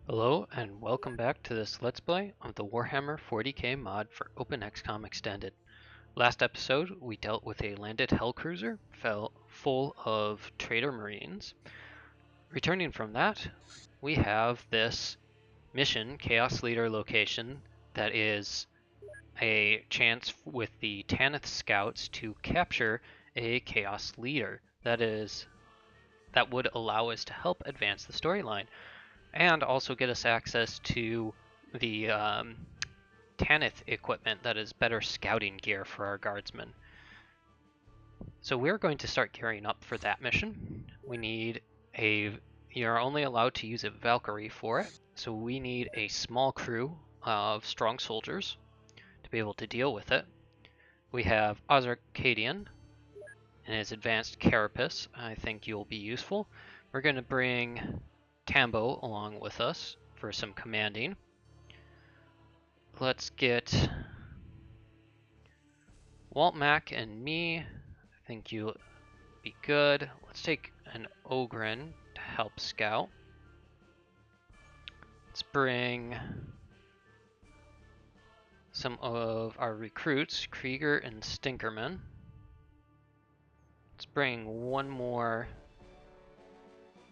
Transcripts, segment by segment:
Hello and welcome back to this Let's Play of the Warhammer 40k mod for OpenXcom Extended. Last episode we dealt with a landed hellcruiser full of traitor marines. Returning from that, we have this mission, Chaos Leader location, that is a chance with the Tanith scouts to capture a Chaos Leader. That would allow us to help advance the storyline and also get us access to the Tanith equipment that is better scouting gear for our guardsmen. So we're going to start gearing up for that mission. You're only allowed to use a Valkyrie for it, so we need a small crew of strong soldiers to be able to deal with it. We have Ozarkadian and his advanced carapace. I think you'll be useful. We're going to bring Tambo along with us for some commanding. Let's get Walt Mac and me. I think you'll be good. Let's take an Ogren to help scout. Let's bring some of our recruits, Krieger and Stinkerman. Let's bring one more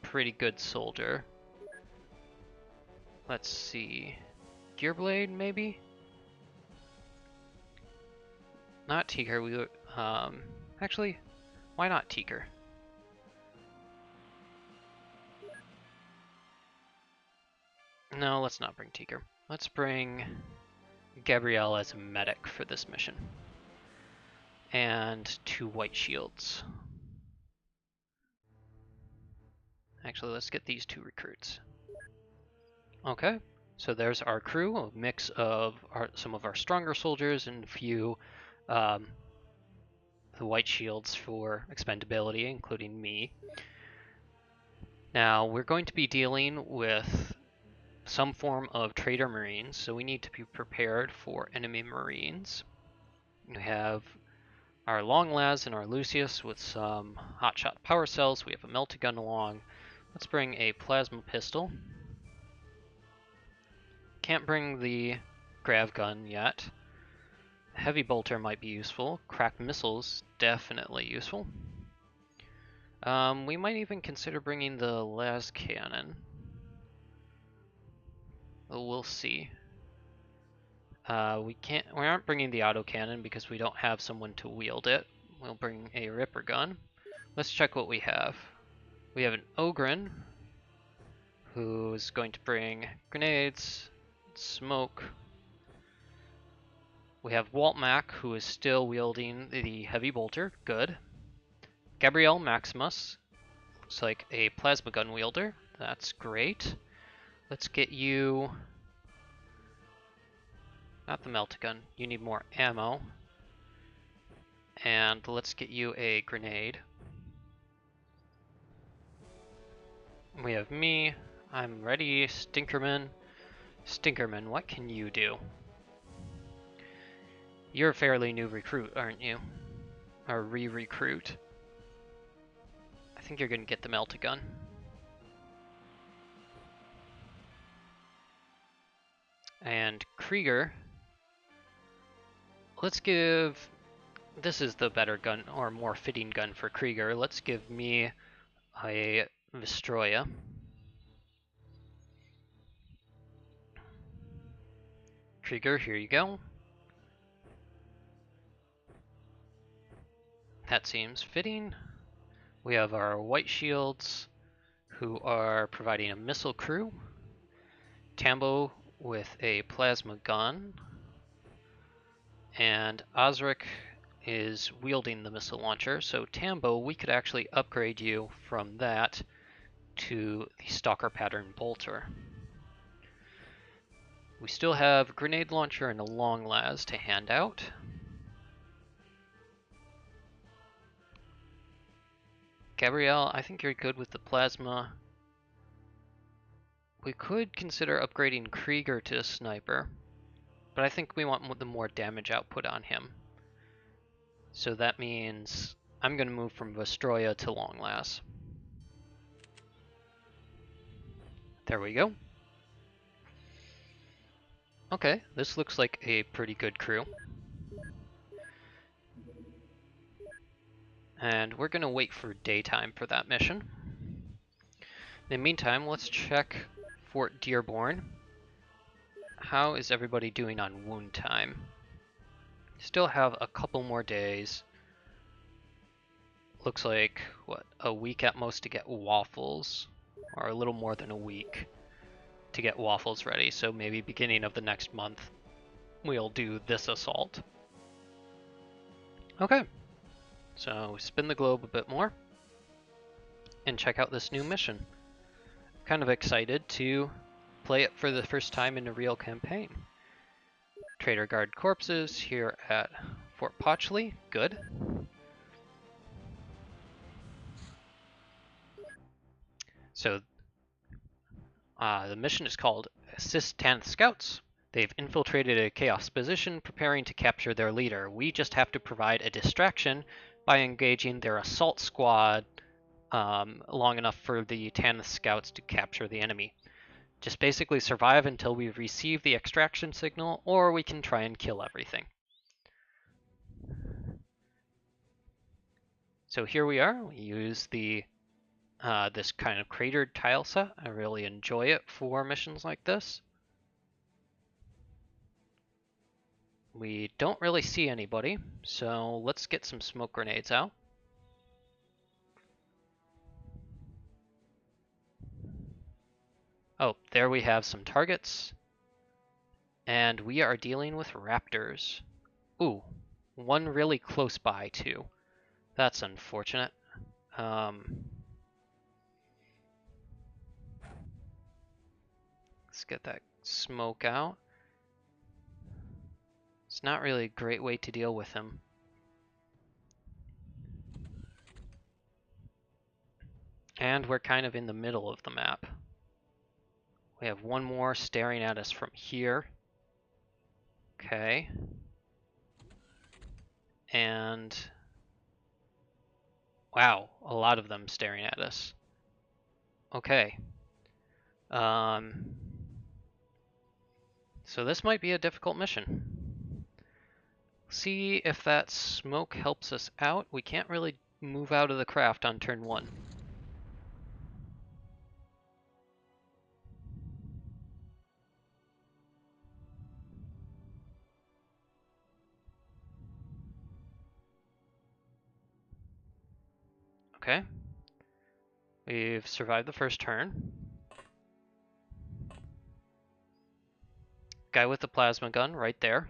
pretty good soldier. Let's see. Gearblade, maybe? Not Teaker. Actually, why not Teaker? No, let's not bring Teaker. Let's bring Gabrielle as a medic for this mission. And 2 white shields. Actually, let's get these 2 recruits. Okay, so there's our crew, a mix of some of our stronger soldiers and a few the white shields for expendability, including me. Now, we're going to be dealing with some form of traitor marines, so we need to be prepared for enemy marines. We have our long las and our Lucius with some hotshot power cells. We have a melta-gun along. Let's bring a plasma pistol. Can't bring the grav gun yet. Heavy bolter might be useful. Crack missiles, definitely useful. We might even consider bringing the las cannon. We'll see. We aren't bringing the autocannon because we don't have someone to wield it. We'll bring a ripper gun. Let's check what we have. We have an Ogren who's going to bring grenades, smoke. We have Walt Mac, who is still wielding the heavy bolter. Good. Gabrielle Maximus looks like a plasma gun wielder. That's great. Let's get you... Not the melta-gun. You need more ammo. And let's get you a grenade. We have me. I'm ready. Stinkerman. Stinkerman, what can you do? You're a fairly new recruit, aren't you? Or re-recruit. I think you're going to get the melta-gun. And Krieger. Let's give... This is the better gun, or more fitting gun for Krieger. Let's give me a Vestroya. Krieger, here you go. That seems fitting. We have our white shields, who are providing a missile crew. Tambo with a plasma gun. And Osric is wielding the missile launcher. So Tambo, we could actually upgrade you from that to the Stalker Pattern Bolter. We still have a grenade launcher and a long las to hand out. Gabrielle, I think you're good with the plasma. We could consider upgrading Krieger to a sniper, but I think we want the more damage output on him. So that means I'm going to move from Vestroya to long las. There we go. Okay, this looks like a pretty good crew. And we're gonna wait for daytime for that mission. In the meantime, let's check Fort Dearborn. How is everybody doing on wound time? Still have a couple more days. Looks like, what, a week at most to get waffles, or a little more than a week to get waffles ready, so maybe beginning of the next month we'll do this assault. Okay, so spin the globe a bit more and check out this new mission. Kind of excited to play it for the first time in a real campaign. Trader Guard corpses here at Fort Potchley, good. So the mission is called Assist Tanith Scouts. They've infiltrated a Chaos position, preparing to capture their leader. We just have to provide a distraction by engaging their assault squad long enough for the Tanith Scouts to capture the enemy. Just basically survive until we receive the extraction signal, or we can try and kill everything. So here we are. We use the this kind of cratered tile set. I really enjoy it for missions like this. We don't really see anybody, so let's get some smoke grenades out. Oh, there we have some targets. And we are dealing with raptors. Ooh, one really close by too. That's unfortunate. Let's get that smoke out. It's not really a great way to deal with him. And we're kind of in the middle of the map. We have one more staring at us from here. Okay. And wow, a lot of them staring at us. Okay. So this might be a difficult mission. See if that smoke helps us out. We can't really move out of the craft on turn 1. Okay. We've survived the first turn. Guy with the plasma gun right there.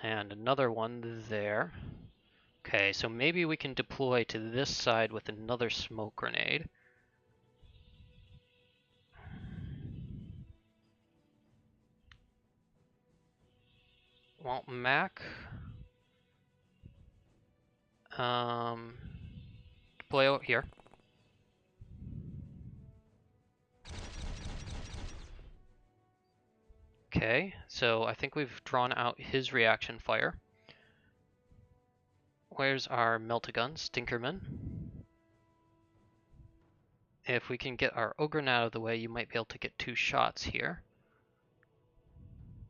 And another one there. Okay, so maybe we can deploy to this side with another smoke grenade. Well, Mac, deploy out here. Okay, so I think we've drawn out his reaction fire. Where's our Meltagun, Stinkerman? If we can get our Ogre out of the way, you might be able to get 2 shots here.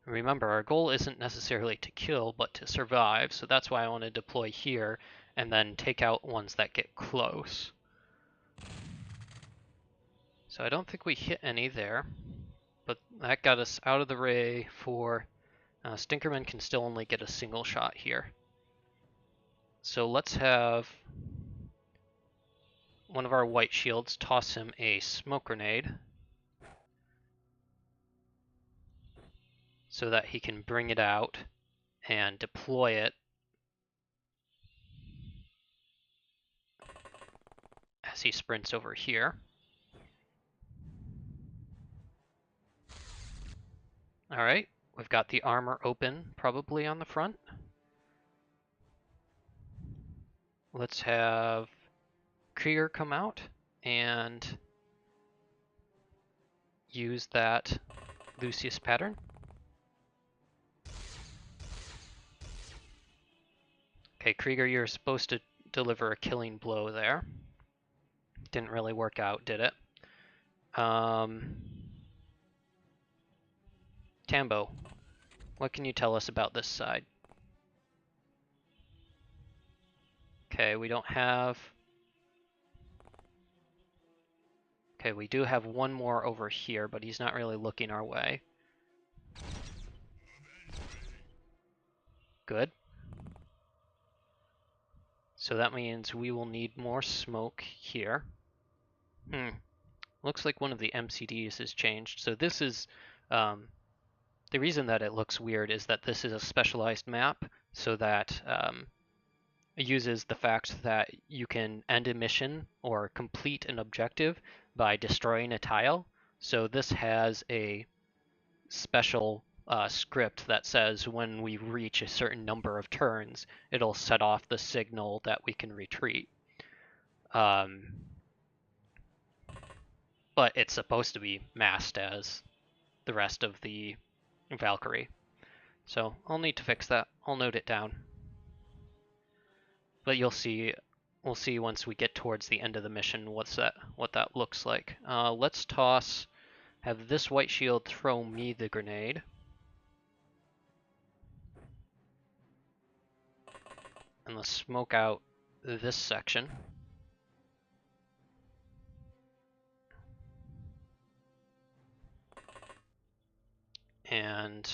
Remember, our goal isn't necessarily to kill, but to survive, so that's why I want to deploy here and then take out ones that get close. So I don't think we hit any there, but that got us out of the ray for Stinkerman can still only get a single shot here. So let's have one of our white shields toss him a smoke grenade so that he can bring it out and deploy it as he sprints over here. Alright, we've got the armor open probably on the front. Let's have Krieger come out and use that Lucius pattern. Okay, Krieger, you're supposed to deliver a killing blow there. Didn't really work out, did it? Tambo, what can you tell us about this side? Okay, we don't have... Okay, we do have one more over here, but he's not really looking our way. Good. So that means we will need more smoke here. Looks like one of the MCDs has changed. So this is... the reason that it looks weird is that this is a specialized map, so that it uses the fact that you can end a mission or complete an objective by destroying a tile. So this has a special script that says when we reach a certain number of turns, it'll set off the signal that we can retreat. But it's supposed to be masked as the rest of the Valkyrie. So I'll need to fix that. I'll note it down. But we'll see once we get towards the end of the mission what that looks like. Let's have this white shield throw me the grenade. And let's smoke out this section. And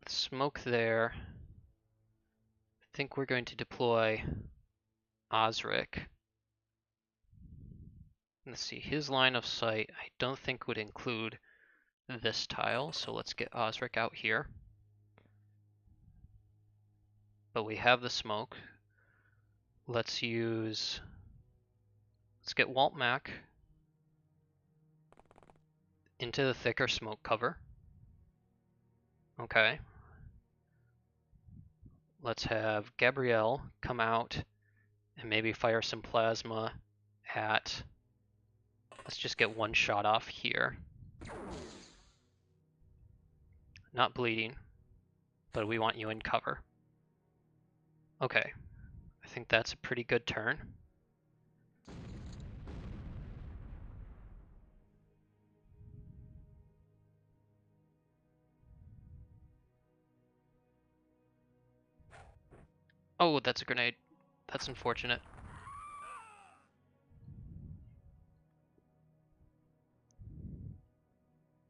smoke there. I think we're going to deploy Osric. Let's see, his line of sight I don't think would include this tile, so let's get Osric out here. But we have the smoke. Let's get Walt Mac into the thicker smoke cover. Okay. Let's have Gabrielle come out and maybe fire some plasma at... Let's just get one shot off here. Not bleeding, but we want you in cover. Okay. I think that's a pretty good turn. Oh, that's a grenade. That's unfortunate.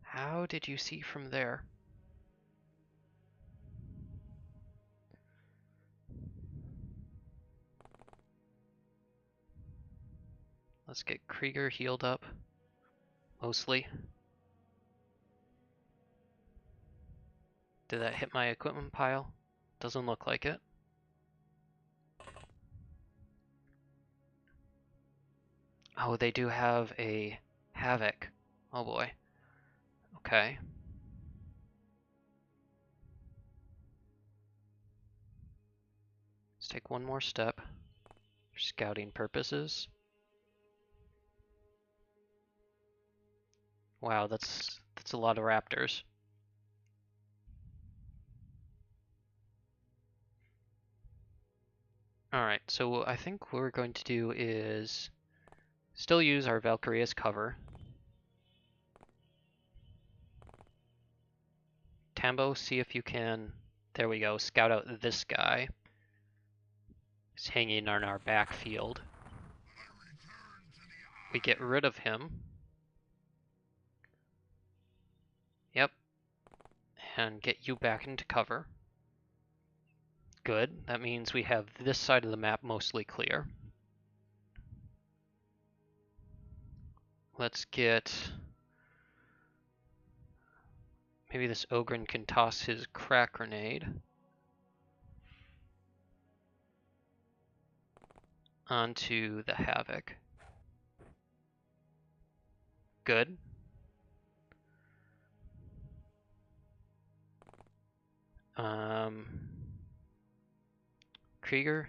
How did you see from there? Let's get Krieger healed up. Mostly. Did that hit my equipment pile? Doesn't look like it. Oh, they do have a Havoc. Oh boy. Okay. Let's take one more step for scouting purposes. Wow, that's a lot of raptors. Alright, so I think what we're going to do is still use our Valkyrie as cover. Tambo, see if you can, there we go, scout out this guy. He's hanging on our backfield. We get rid of him. Yep. And get you back into cover. Good. That means we have this side of the map mostly clear. Let's get... Maybe this Ogren can toss his crack grenade onto the Havoc. Good. Krieger,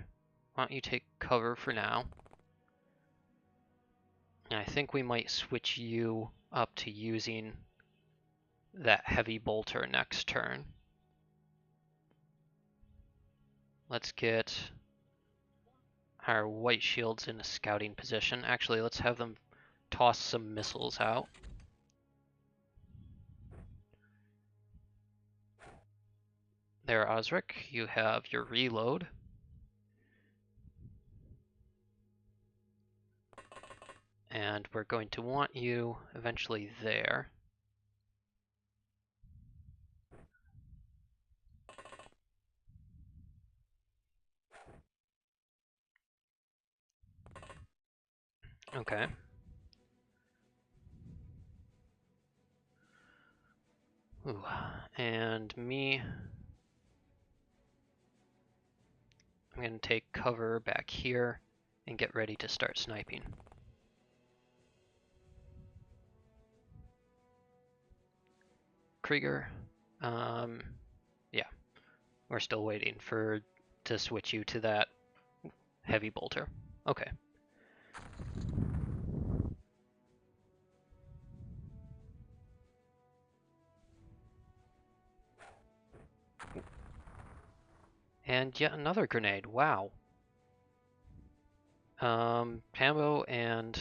why don't you take cover for now? And I think we might switch you up to using that heavy bolter next turn. Let's get our white shields in a scouting position. Actually, let's have them toss some missiles out. There, Osric, you have your reload. And we're going to want you eventually there. Okay. Ooh. And me, I'm going to take cover back here and get ready to start sniping. Krieger, yeah, we're still waiting to switch you to that heavy bolter. Okay. And yet another grenade. Wow. Tambo and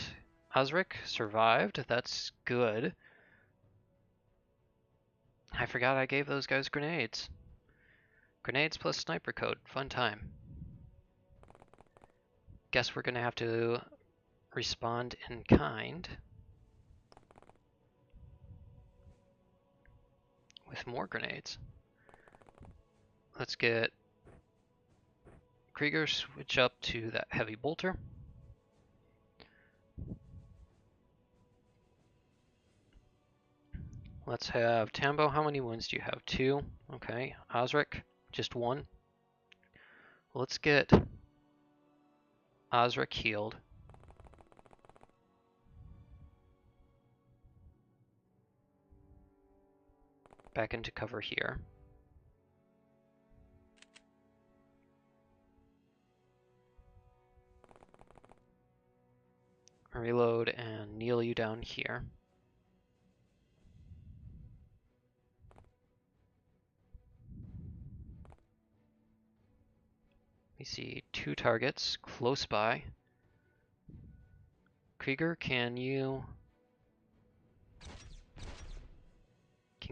Osric survived. That's good. I forgot I gave those guys grenades. Grenades plus sniper code. Fun time. Guess we're gonna have to respond in kind with more grenades. Let's get Krieger switch up to that heavy bolter. Let's have Tambo. How many wounds do you have? 2. Okay. Osric, just 1. Let's get Osric healed. Back into cover here. Reload and kneel you down here. We see 2 targets close by. Krieger, can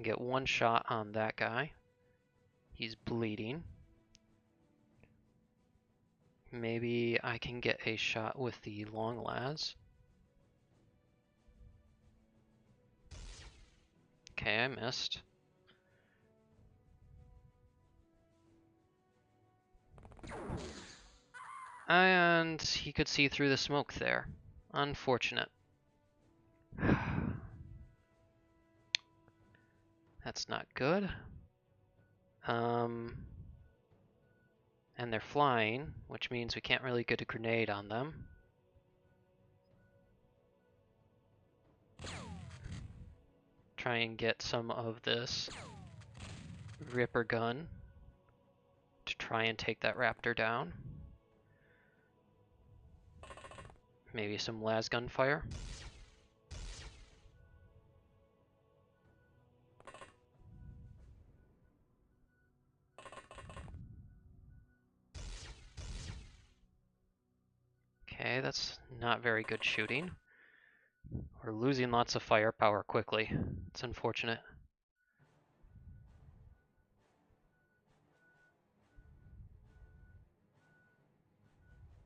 get 1 shot on that guy. He's bleeding. Maybe I can get a shot with the long las. Okay, I missed. And he could see through the smoke there. Unfortunate. That's not good. And they're flying, which means we can't really get a grenade on them. Try and get some of this Ripper gun to try and take that raptor down. Maybe some las gunfire. Okay, that's not very good shooting. We're losing lots of firepower quickly. It's unfortunate.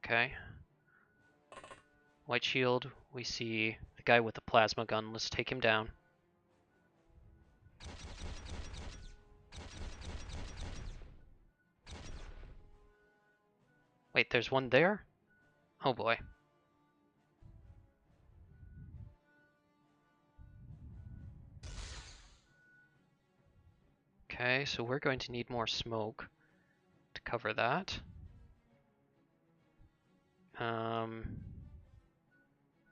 Okay. White shield, we see the guy with the plasma gun. Let's take him down. Wait, there's one there? Oh boy. Okay, so we're going to need more smoke to cover that.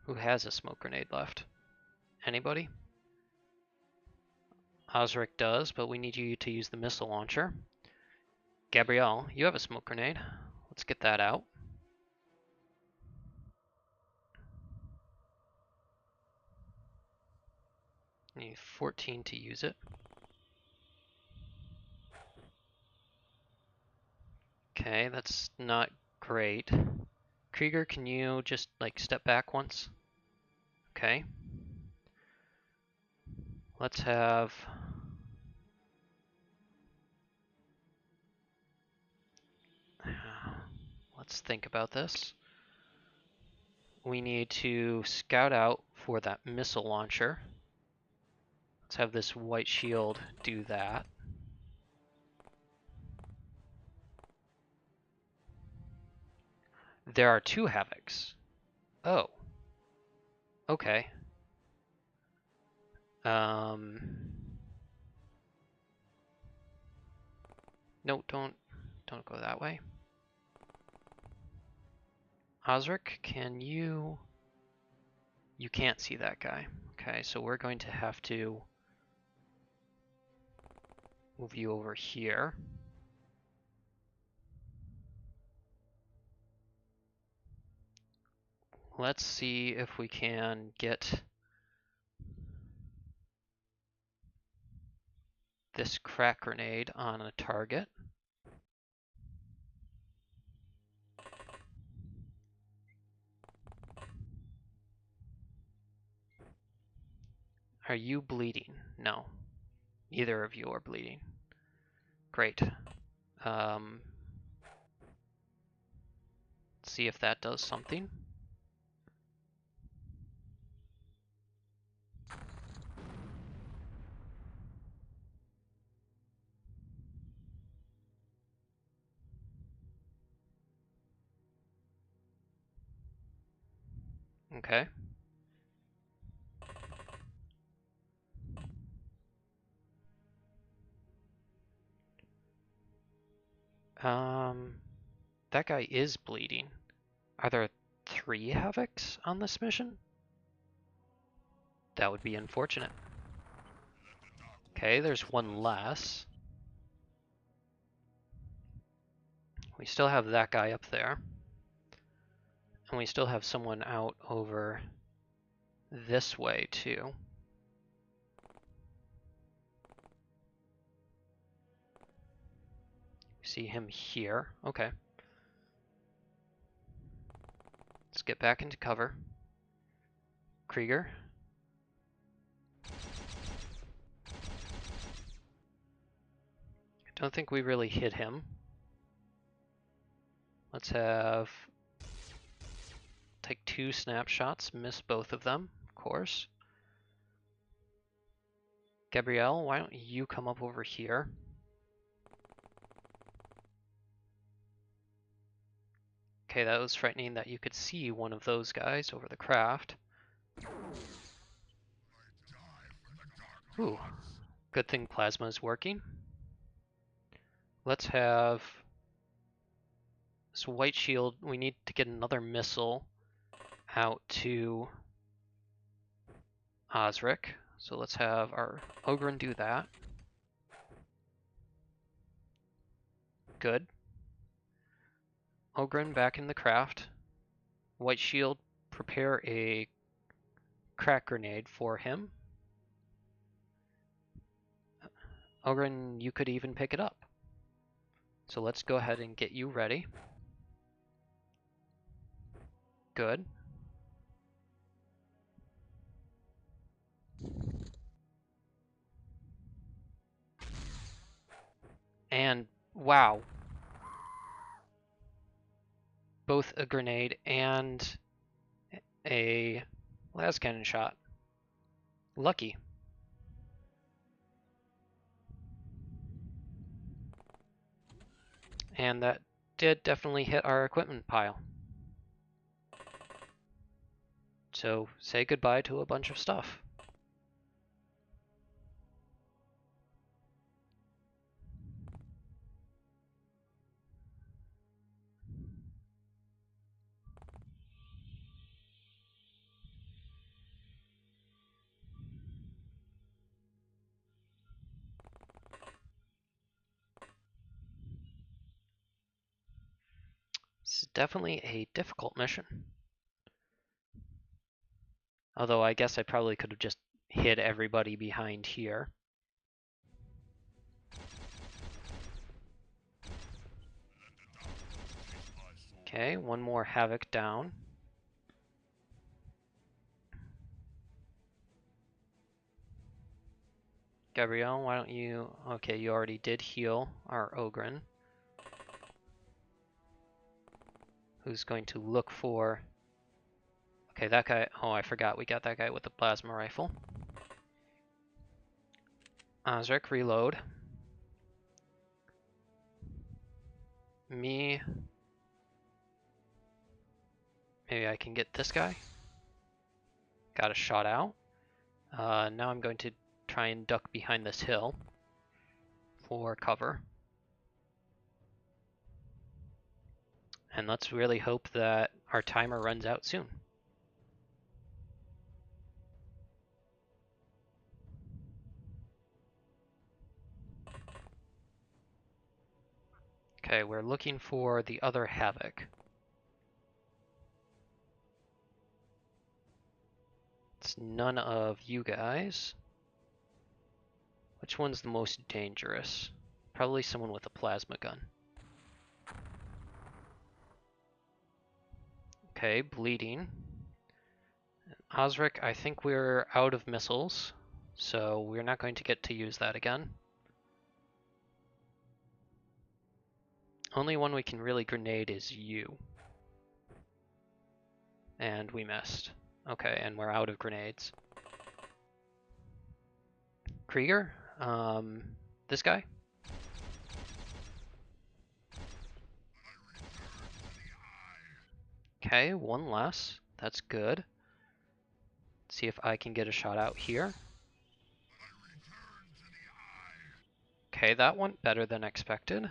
Who has a smoke grenade left? Anybody? Osric does, but we need you to use the missile launcher. Gabrielle, you have a smoke grenade. Let's get that out. Need 14 to use it. Okay, that's not great. Krieger, can you just like step back once? Okay. Let's have... Let's think about this. We need to scout out for that missile launcher. Let's have this white shield do that. There are 2 Havocs. Oh. Okay. No, don't go that way. Osric, can you... You can't see that guy. Okay, so we're going to have to move you over here. Let's see if we can get this crack grenade on a target. Are you bleeding? No. Neither of you are bleeding. Great. See if that does something. Okay. That guy is bleeding. Are there 3 Havocs on this mission? That would be unfortunate. Okay, there's 1 less. We still have that guy up there. And we still have someone out over this way, too. See him here. Okay. Let's get back into cover. Krieger. I don't think we really hit him. Let's have... Take 2 snapshots, miss both of them, of course. Gabrielle, why don't you come up over here? Okay, that was frightening that you could see one of those guys over the craft. Ooh, good thing plasma is working. Let's have this white shield. We need to get another missile out to Osric. So let's have our Ogren do that. Good. Ogren back in the craft. White shield, prepare a crack grenade for him. Ogren, you could even pick it up. So let's go ahead and get you ready. Good. And wow. Both a grenade and a las cannon shot. Lucky. And that did definitely hit our equipment pile. So say goodbye to a bunch of stuff. This is definitely a difficult mission. Although I guess I probably could have just hit everybody behind here. Okay, one more Havoc down. Gabrielle, why don't you... Okay, you already did heal our Ogren. Who's going to look for... Okay, that guy... Oh, I forgot we got that guy with the plasma rifle. Osric, reload. Me... Maybe I can get this guy. Got a shot out. Now I'm going to try and duck behind this hill for cover. And let's really hope that our timer runs out soon. Okay, we're looking for the other Havoc. It's none of you guys. Which one's the most dangerous? Probably someone with a plasma gun. Okay, bleeding. Osric, I think we're out of missiles, so we're not going to get to use that again. Only one we can really grenade is you. And we missed. Okay, and we're out of grenades. Krieger? This guy? Okay, one less. That's good. Let's see if I can get a shot out here. Okay, that went better than expected.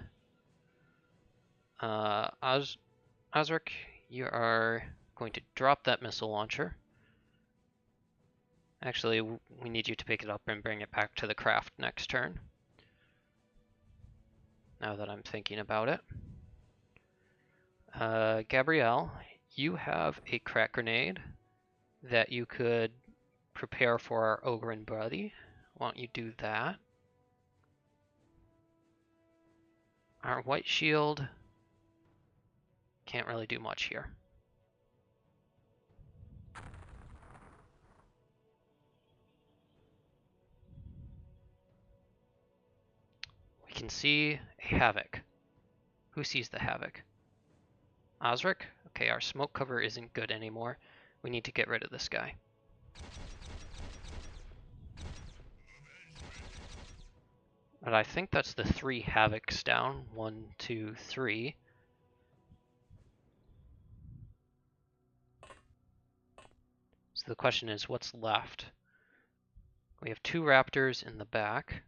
Osric, you are going to drop that missile launcher. Actually, we need you to pick it up and bring it back to the craft next turn. Now that I'm thinking about it. Gabrielle, you have a crack grenade that you could prepare for our Ogren buddy. Why don't you do that? Our white shield can't really do much here. We can see a Havoc. Who sees the Havoc? Osric? Okay, our smoke cover isn't good anymore. We need to get rid of this guy. But I think that's the 3 Havocs down. 1, 2, 3. So the question is, what's left? We have 2 Raptors in the back.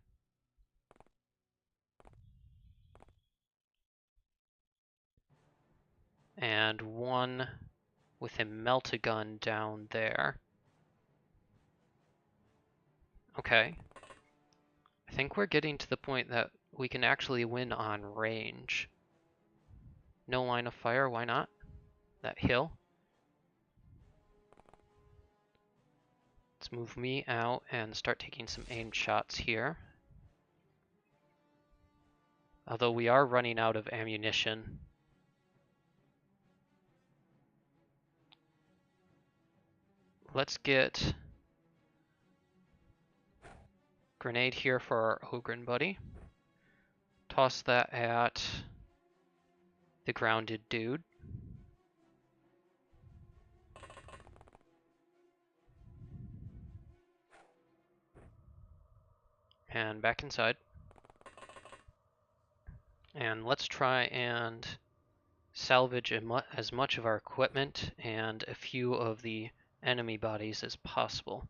And 1 with a melt-a-gun down there. Okay. I think we're getting to the point that we can actually win on range. No line of fire, why not? That hill. Let's move me out and start taking some aimed shots here. Although we are running out of ammunition. Let's get grenade here for our Ogren buddy. Toss that at the grounded dude. And back inside. And let's try and salvage as much of our equipment and a few of the enemy bodies as possible.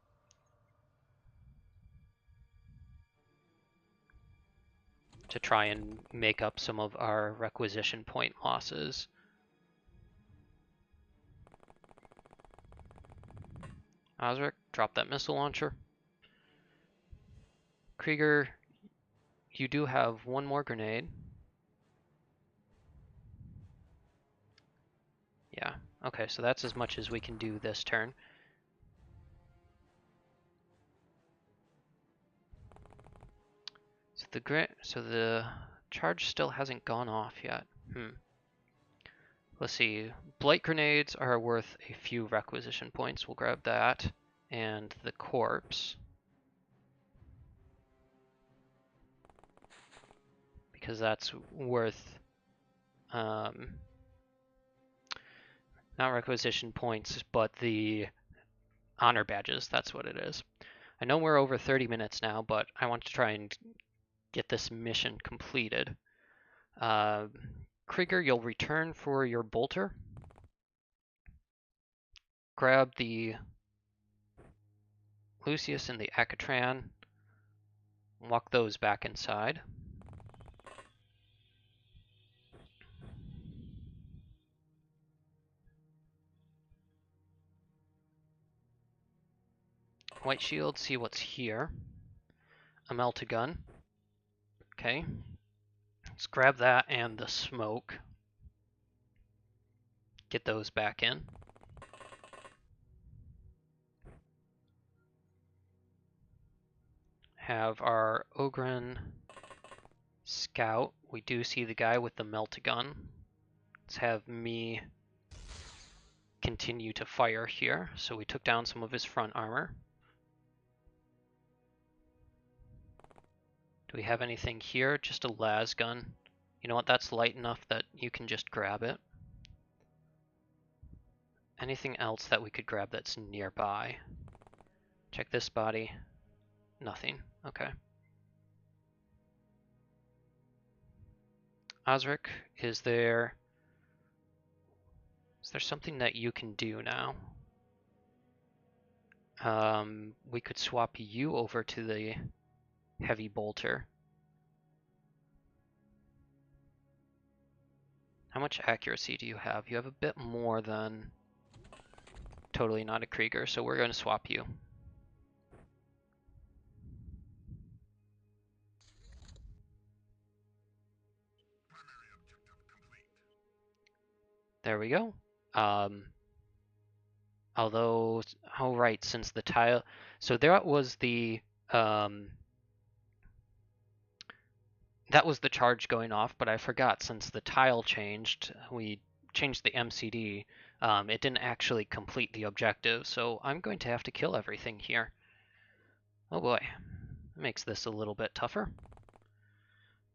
To try and make up some of our requisition point losses. Osric, drop that missile launcher. Krieger, you do have 1 more grenade. Yeah, okay, so that's as much as we can do this turn. So the charge still hasn't gone off yet. Let's see. Blight grenades are worth a few requisition points. We'll grab that. And the corpse. Because that's worth... not requisition points, but the honor badges. That's what it is. I know we're over 30 minutes now, but I want to try and get this mission completed. Krieger, you'll return for your bolter. Grab the Lucius and the Acatran. Walk those back inside. White shield, see what's here. A melt-a-gun. Okay. Let's grab that and the smoke. Get those back in. Have our Ogren scout. We do see the guy with the melt-a-gun. Let's have me continue to fire here. So we took down some of his front armor. Do we have anything here? Just a las gun. You know what? That's light enough that you can just grab it. Anything else that we could grab that's nearby? Check this body. Nothing. Okay. Osric, is there something that you can do now? We could swap you over to the heavy bolter. How much accuracy do you have? You have a bit more than totally not a Krieger, so we're going to swap you. There we go. Although, oh right, since the tile, so that was the charge going off, but I forgot since the tile changed, we changed the MCD. It didn't actually complete the objective, so I'm going to have to kill everything here. Oh boy, makes this a little bit tougher.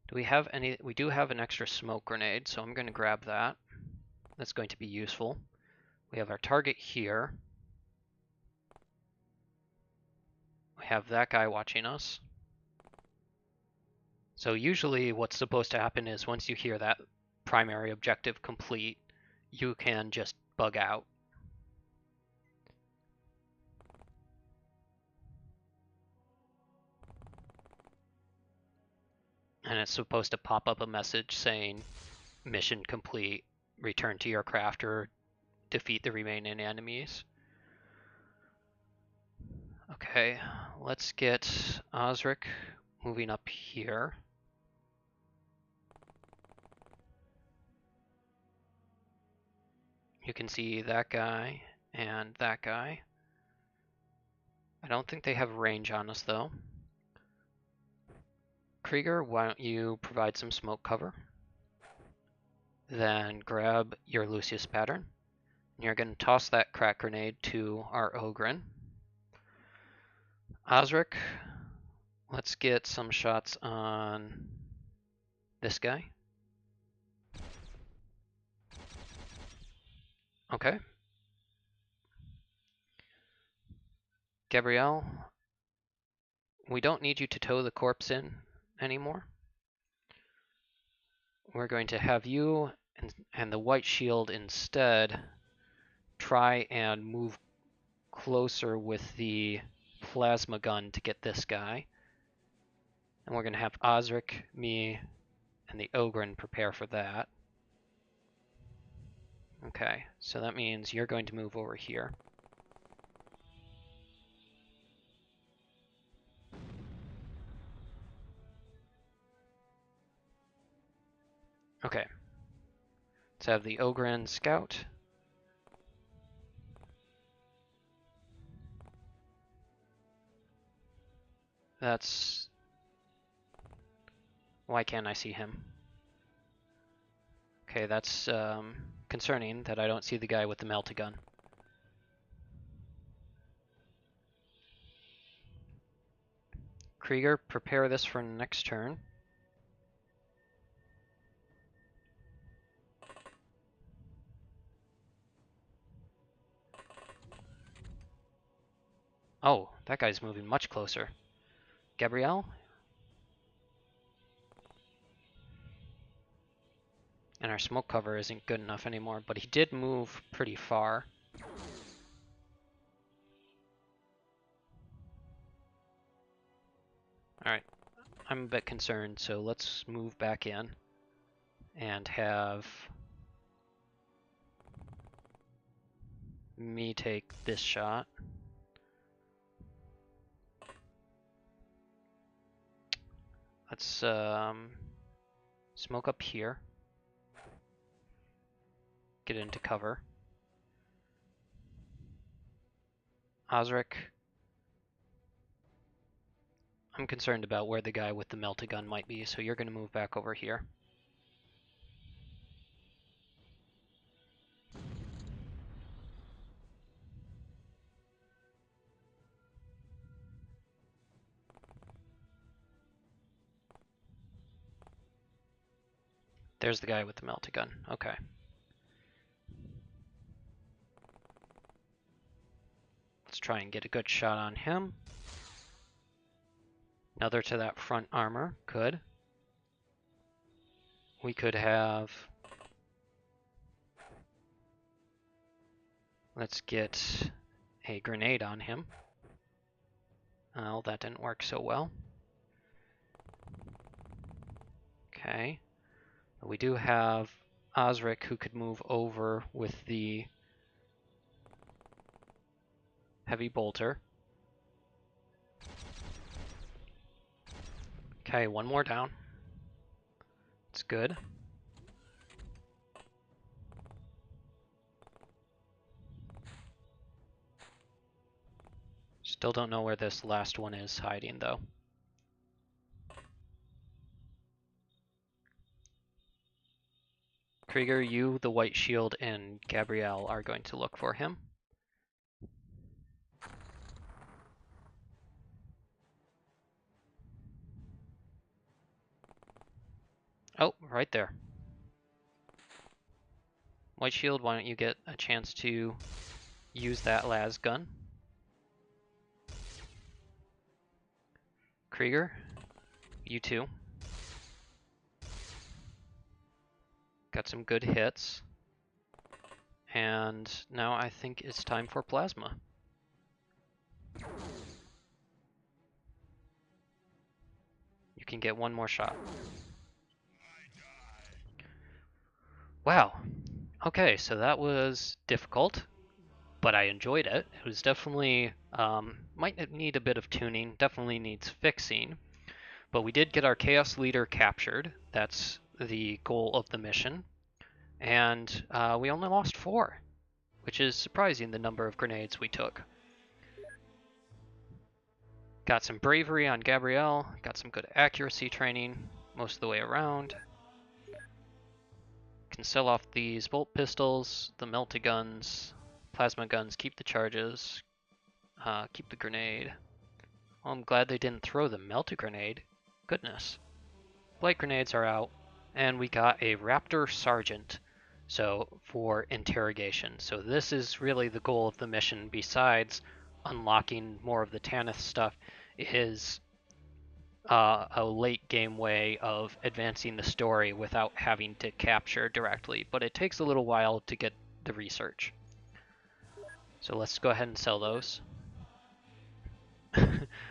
Do we have any? We do have an extra smoke grenade, so I'm going to grab that. That's going to be useful. We have our target here. We have that guy watching us. So usually what's supposed to happen is once you hear that primary objective complete, you can just bug out. And it's supposed to pop up a message saying, mission complete, return to your craft or defeat the remaining enemies. Okay, let's get Osric moving up here. You can see that guy and that guy. I don't think they have range on us though. Krieger, why don't you provide some smoke cover? Then grab your Lucius pattern. You're going to toss that crack grenade to our Ogren. Osric, let's get some shots on this guy. Okay. Gabrielle, we don't need you to tow the corpse in anymore. We're going to have you and the white shield instead try and move closer with the plasma gun to get this guy. And we're going to have Osric, me, and the Ogren prepare for that. Okay, so that means you're going to move over here. Okay. Let's have the Ogren scout. That's... Why can't I see him? Okay, that's concerning that I don't see the guy with the melt-a-gun. Krieger, prepare this for next turn. Oh, that guy's moving much closer. Gabrielle? And our smoke cover isn't good enough anymore, but he did move pretty far. Alright, I'm a bit concerned, so let's move back in and have me take this shot. Let's smoke up here. Get into cover. Osric. I'm concerned about where the guy with the melt-a-gun might be, so you're going to move back over here. There's the guy with the melt-a-gun. Okay. Let's try and get a good shot on him. Another to that front armor. Good. We could have... Let's get a grenade on him. Oh, that didn't work so well. Okay. We do have Osric who could move over with the heavy bolter. Okay, one more down. It's good. Still don't know where this last one is hiding, though. Krieger, you, the White Shield, and Gabrielle are going to look for him. Oh, right there. White Shield, why don't you get a chance to use that las gun? Krieger, you too. Got some good hits. And now I think it's time for plasma. You can get one more shot. Wow. Okay, so that was difficult, but I enjoyed it. It was definitely, might need a bit of tuning, definitely needs fixing. But we did get our Chaos Leader captured. That's the goal of the mission. And we only lost 4, which is surprising the number of grenades we took. Got some bravery on Gabrielle, got some good accuracy training most of the way around. Can sell off these bolt pistols, the melt-a-guns, plasma guns, keep the charges, keep the grenade. Well, I'm glad they didn't throw the melt-a-grenade. Goodness. Light grenades are out, and we got a Raptor Sergeant, so for interrogation. So this is really the goal of the mission, besides unlocking more of the Tanith stuff, is a late game way of advancing the story without having to capture directly, but it takes a little while to get the research. So let's go ahead and sell those.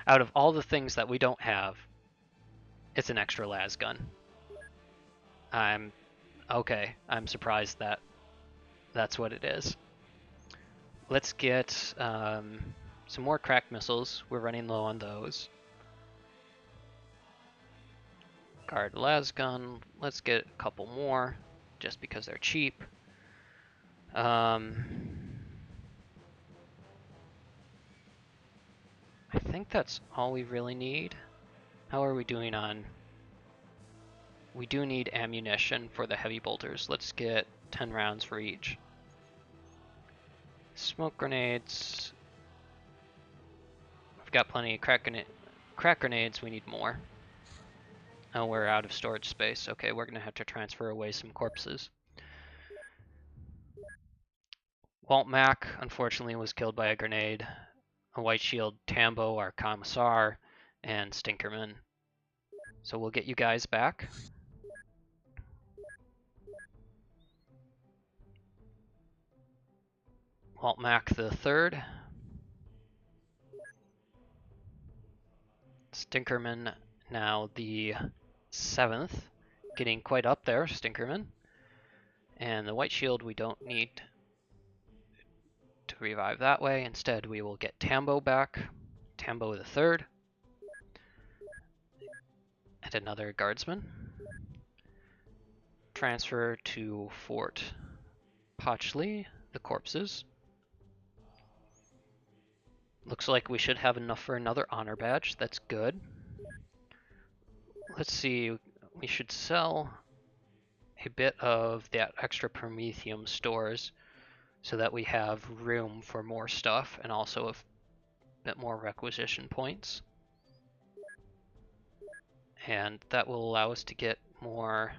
Out of all the things that we don't have, it's an extra las gun. I'm surprised that that's what it is. Let's get some more crack missiles. We're running low on those. Guard las gun. Let's get a couple more, just because they're cheap. I think that's all we really need. How are we doing on... We do need ammunition for the heavy bolters. Let's get 10 rounds for each. Smoke grenades. We've got plenty of crack grenades, we need more. Oh, we're out of storage space. Okay, we're gonna have to transfer away some corpses. Walt Mack, unfortunately, was killed by a grenade. A White Shield, Tambo, our Commissar, and Stinkerman. So we'll get you guys back. Walt Mack the third. Stinkerman now the 7th. Getting quite up there, Stinkerman. And the White Shield we don't need to revive that way. Instead, we will get Tambo back. Tambo the third. And another guardsman. Transfer to Fort Potchley, the corpses. Looks like we should have enough for another honor badge. That's good. Let's see, we should sell a bit of that extra Promethium stores so that we have room for more stuff and also a bit more requisition points. And that will allow us to get more.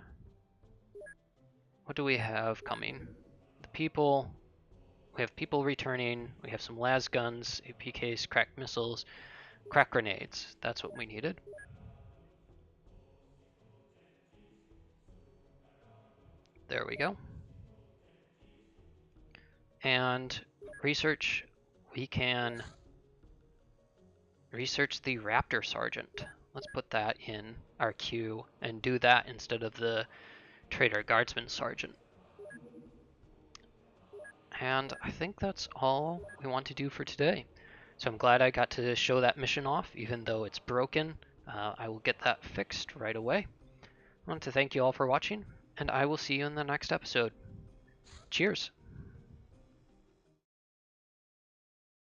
What do we have coming? The people. We have people returning. We have some las guns, APKs, crack missiles, crack grenades. That's what we needed. There we go. And research, we can research the Raptor Sergeant. Let's put that in our queue and do that instead of the Trader Guardsman Sergeant. And I think that's all we want to do for today. So I'm glad I got to show that mission off, even though it's broken. I will get that fixed right away. I want to thank you all for watching, and I will see you in the next episode. Cheers!